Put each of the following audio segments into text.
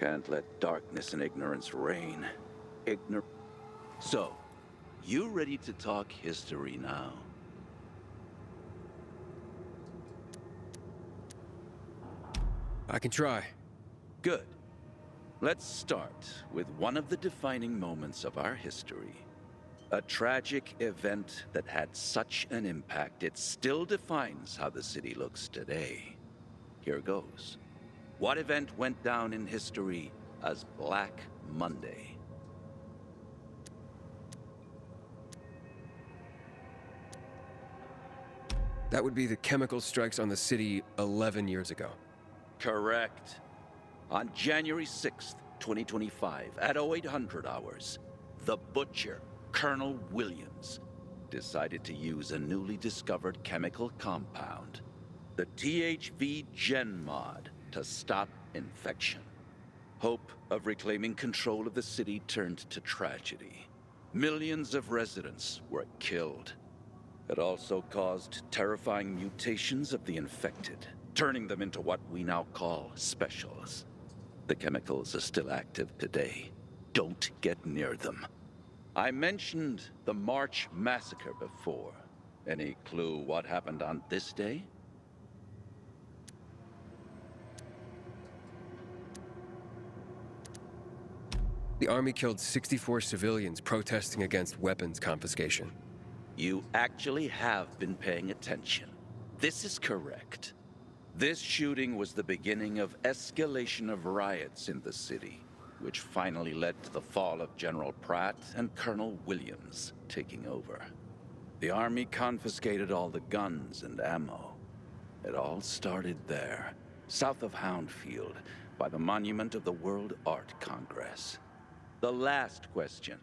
Can't let darkness and ignorance reign. So, you ready to talk history now? I can try. Good. Let's start with one of the defining moments of our history. A tragic event that had such an impact it still defines how the city looks today. Here goes. What event went down in history as Black Monday? That would be the chemical strikes on the city 11 years ago. Correct. On January 6th, 2025, at 0800 hours, the Butcher, Colonel Williams, decided to use a newly discovered chemical compound, the THV Gen Mod, to stop infection. Hope of reclaiming control of the city turned to tragedy. Millions of residents were killed. It also caused terrifying mutations of the infected, turning them into what we now call specials. The chemicals are still active today. Don't get near them. I mentioned the March Massacre before. Any clue what happened on this day? The army killed 64 civilians protesting against weapons confiscation. You actually have been paying attention. This is correct. This shooting was the beginning of escalation of riots in the city, which finally led to the fall of General Pratt and Colonel Williams taking over. The army confiscated all the guns and ammo. It all started there, south of Houndfield, by the monument of the World Art Congress. The last question.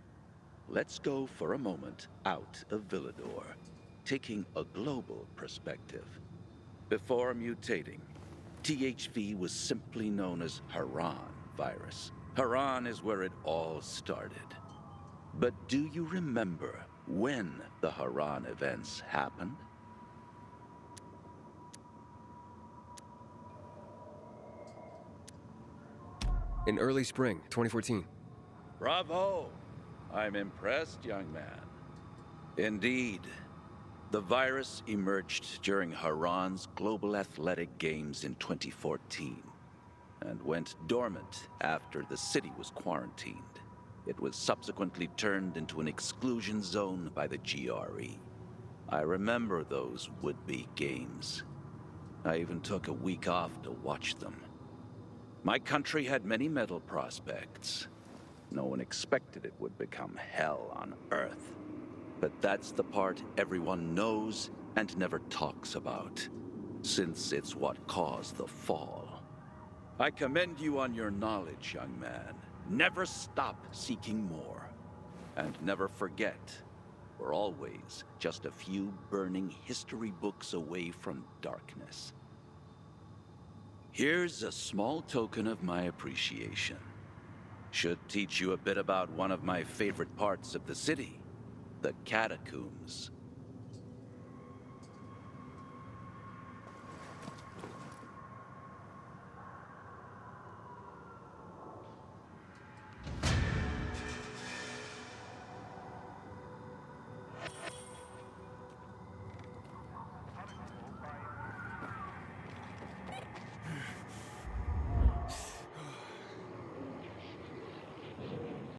Let's go for a moment out of Villador, taking a global perspective. Before mutating, THV was simply known as Haran virus. Haran is where it all started. But do you remember when the Haran events happened? In early spring 2014. Bravo! I'm impressed, young man. Indeed. The virus emerged during Haran's Global Athletic Games in 2014 and went dormant after the city was quarantined. It was subsequently turned into an exclusion zone by the GRE. I remember those would-be games. I even took a week off to watch them. My country had many medal prospects. No one expected it would become hell on Earth. But that's the part everyone knows and never talks about, since it's what caused the fall. I commend you on your knowledge, young man. Never stop seeking more. And never forget, we're always just a few burning history books away from darkness. Here's a small token of my appreciation. Should teach you a bit about one of my favorite parts of the city, the catacombs.